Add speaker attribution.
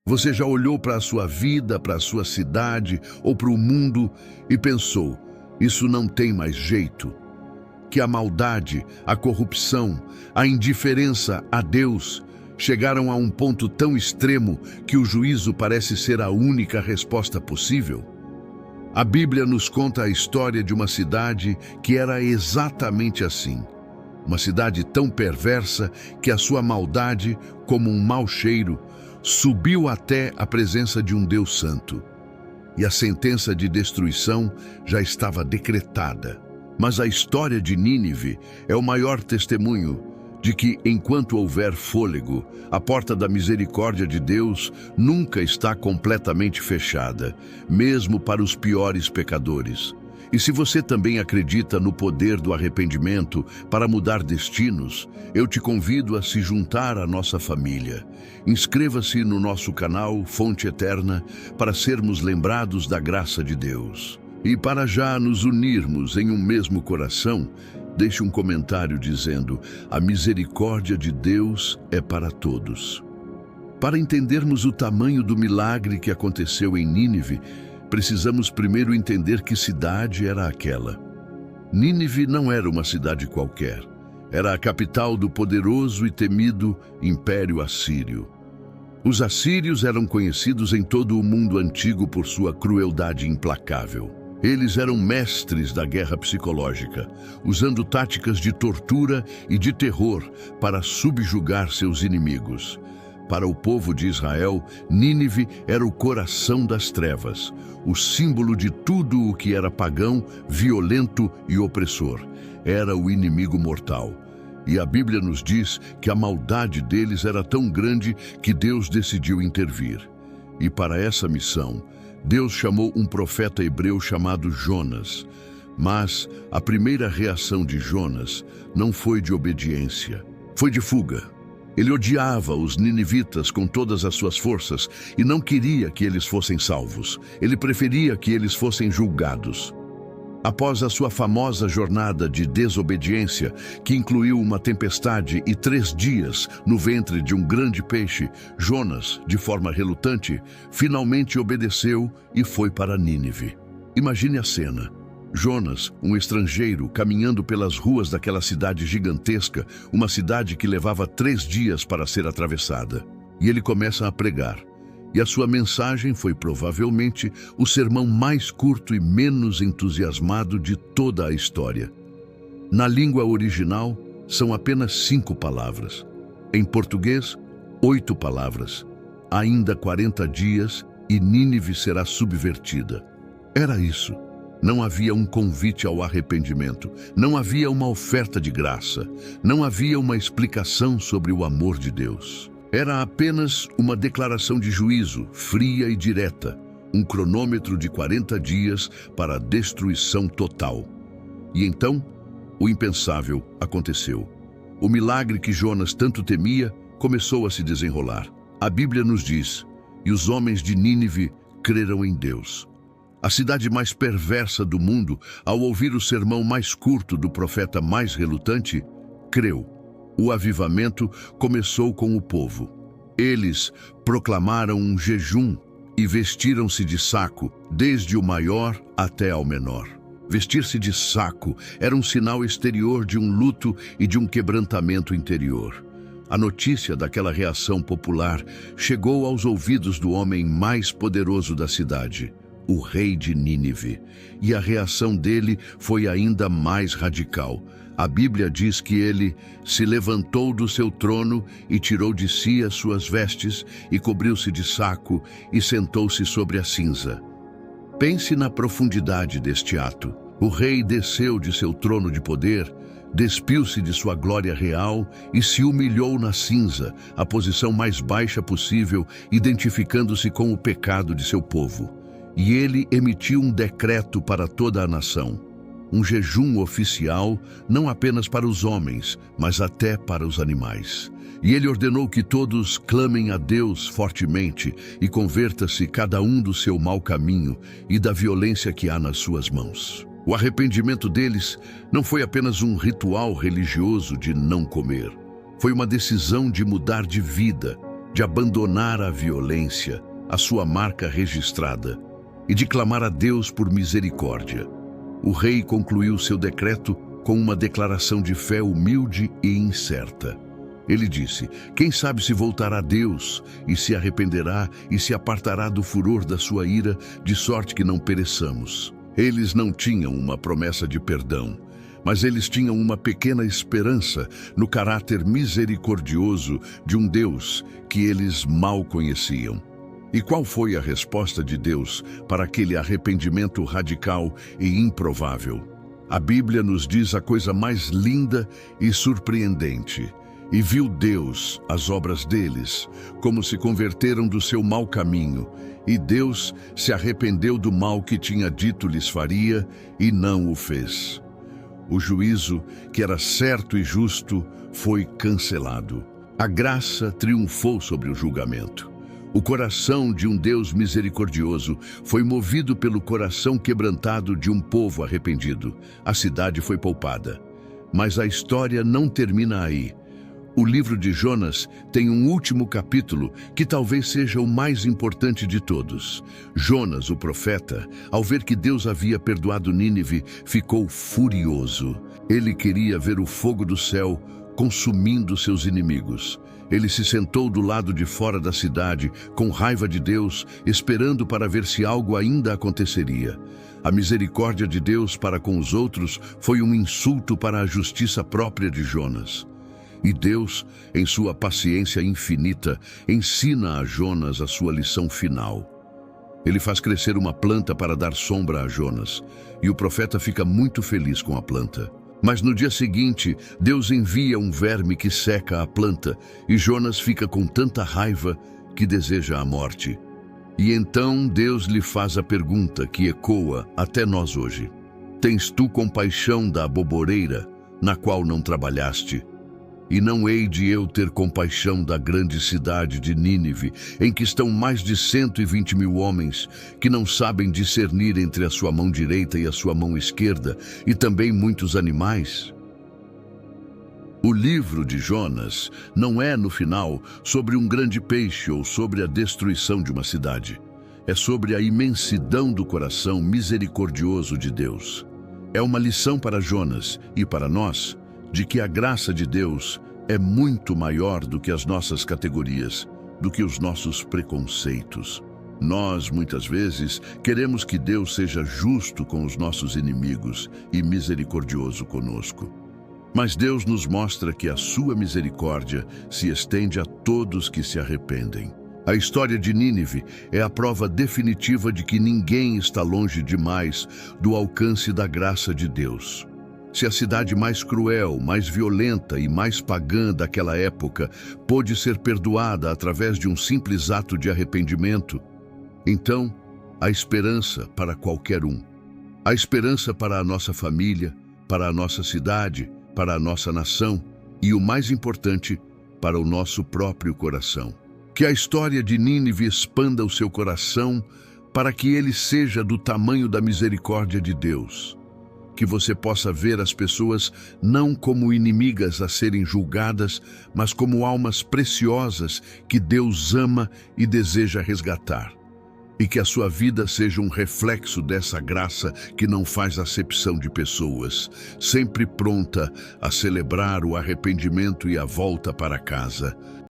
Speaker 1: Você já olhou para a sua vida, para a sua cidade ou para o mundo e pensou: isso não tem mais jeito? Que a maldade, a corrupção, a indiferença a Deus chegaram a um ponto tão extremo que o juízo parece ser a única resposta possível? A Bíblia nos conta a história de uma cidade que era exatamente assim. Uma cidade tão perversa que a sua maldade, como um mau cheiro, subiu até a presença de um Deus santo. E a sentença de destruição já estava decretada. Mas a história de Nínive é o maior testemunho de que, enquanto houver fôlego, a porta da misericórdia de Deus nunca está completamente fechada, mesmo para os piores pecadores. E se você também acredita no poder do arrepimento para mudar destinos, eu te convido a se juntar à nossa família. Inscreva-se no nosso canal Fonte Eterna para sermos lembrados da graça de Deus. E para já nos unirmos em um mesmo coração, deixe um comentário dizendo: a misericórdia de Deus é para todos. Para entendermos o tamanho do milagre que aconteceu em Nínive, precisamos primeiro entender que cidade era aquela. Nínive não era uma cidade qualquer. Era a capital do poderoso e temido Império Assírio. Os assírios eram conhecidos em todo o mundo antigo por sua crueldade implacável. Eles eram mestres da guerra psicológica, usando táticas de tortura e de terror para subjugar seus inimigos. Para o povo de Israel, Nínive era o coração das trevas, o símbolo de tudo o que era pagão, violento e opressor. Era o inimigo mortal. E a Bíblia nos diz que a maldade deles era tão grande que Deus decidiu intervir. E para essa missão, Deus chamou um profeta hebreu chamado Jonas. Mas a primeira reação de Jonas não foi de obediência, foi de fuga. Ele odiava os ninivitas com todas as suas forças e não queria que eles fossem salvos. Ele preferia que eles fossem julgados. Após a sua famosa jornada de desobediência, que incluiu uma tempestade e 3 dias no ventre de um grande peixe, Jonas, de forma relutante, finalmente obedeceu e foi para Nínive. Imagine a cena. Jonas, um estrangeiro, caminhando pelas ruas daquela cidade gigantesca, uma cidade que levava 3 dias para ser atravessada. E ele começa a pregar. E a sua mensagem foi provavelmente o sermão mais curto e menos entusiasmado de toda a história. Na língua original, são apenas 5 palavras. Em português, 8 palavras. Ainda 40 dias e Nínive será subvertida. Era isso. Não havia um convite ao arrependimento, não havia uma oferta de graça, não havia uma explicação sobre o amor de Deus. Era apenas uma declaração de juízo, fria e direta, um cronômetro de 40 dias para a destruição total. E então, o impensável aconteceu. O milagre que Jonas tanto temia começou a se desenrolar. A Bíblia nos diz: e os homens de Nínive creram em Deus. A cidade mais perversa do mundo, ao ouvir o sermão mais curto do profeta mais relutante, creu. O avivamento começou com o povo. Eles proclamaram um jejum e vestiram-se de saco, desde o maior até ao menor. Vestir-se de saco era um sinal exterior de um luto e de um quebrantamento interior. A notícia daquela reação popular chegou aos ouvidos do homem mais poderoso da cidade, o rei de Nínive, e a reação dele foi ainda mais radical. A Bíblia diz que ele se levantou do seu trono e tirou de si as suas vestes e cobriu-se de saco e sentou-se sobre a cinza. Pense na profundidade deste ato. O rei desceu de seu trono de poder, despiu-se de sua glória real e se humilhou na cinza, a posição mais baixa possível, identificando-se com o pecado de seu povo. E ele emitiu um decreto para toda a nação, um jejum oficial não apenas para os homens, mas até para os animais. E ele ordenou que todos clamem a Deus fortemente e converta-se cada um do seu mau caminho e da violência que há nas suas mãos. O arrependimento deles não foi apenas um ritual religioso de não comer. Foi uma decisão de mudar de vida, de abandonar a violência, a sua marca registrada, e de clamar a Deus por misericórdia. O rei concluiu seu decreto com uma declaração de fé humilde e incerta. Ele disse: quem sabe se voltará a Deus e se arrependerá e se apartará do furor da sua ira, de sorte que não pereçamos. Eles não tinham uma promessa de perdão, mas eles tinham uma pequena esperança no caráter misericordioso de um Deus que eles mal conheciam. E qual foi a resposta de Deus para aquele arrependimento radical e improvável? A Bíblia nos diz a coisa mais linda e surpreendente. E viu Deus as obras deles, como se converteram do seu mau caminho, e Deus se arrependeu do mal que tinha dito lhes faria, e não o fez. O juízo, que era certo e justo, foi cancelado. A graça triunfou sobre o julgamento. O coração de um Deus misericordioso foi movido pelo coração quebrantado de um povo arrependido. A cidade foi poupada. Mas a história não termina aí. O livro de Jonas tem um último capítulo que talvez seja o mais importante de todos. Jonas, o profeta, ao ver que Deus havia perdoado Nínive, ficou furioso. Ele queria ver o fogo do céu consumindo seus inimigos. Ele se sentou do lado de fora da cidade, com raiva de Deus, esperando para ver se algo ainda aconteceria. A misericórdia de Deus para com os outros foi um insulto para a justiça própria de Jonas. E Deus, em sua paciência infinita, ensina a Jonas a sua lição final. Ele faz crescer uma planta para dar sombra a Jonas, e o profeta fica muito feliz com a planta. Mas no dia seguinte, Deus envia um verme que seca a planta, e Jonas fica com tanta raiva que deseja a morte. E então Deus lhe faz a pergunta que ecoa até nós hoje: tens tu compaixão da aboboreira, na qual não trabalhaste? E não hei de eu ter compaixão da grande cidade de Nínive, em que estão mais de 120 mil homens, que não sabem discernir entre a sua mão direita e a sua mão esquerda, e também muitos animais? O livro de Jonas não é, no final, sobre um grande peixe ou sobre a destruição de uma cidade. É sobre a imensidão do coração misericordioso de Deus. É uma lição para Jonas e para nós, de que a graça de Deus é muito maior do que as nossas categorias, do que os nossos preconceitos. Nós, muitas vezes, queremos que Deus seja justo com os nossos inimigos e misericordioso conosco. Mas Deus nos mostra que a sua misericórdia se estende a todos que se arrependem. A história de Nínive é a prova definitiva de que ninguém está longe demais do alcance da graça de Deus. Se a cidade mais cruel, mais violenta e mais pagã daquela época pôde ser perdoada através de um simples ato de arrependimento, então há esperança para qualquer um. Há esperança para a nossa família, para a nossa cidade, para a nossa nação e, o mais importante, para o nosso próprio coração. Que a história de Nínive expanda o seu coração para que ele seja do tamanho da misericórdia de Deus. Que você possa ver as pessoas não como inimigas a serem julgadas, mas como almas preciosas que Deus ama e deseja resgatar. E que a sua vida seja um reflexo dessa graça que não faz acepção de pessoas, sempre pronta a celebrar o arrependimento e a volta para casa.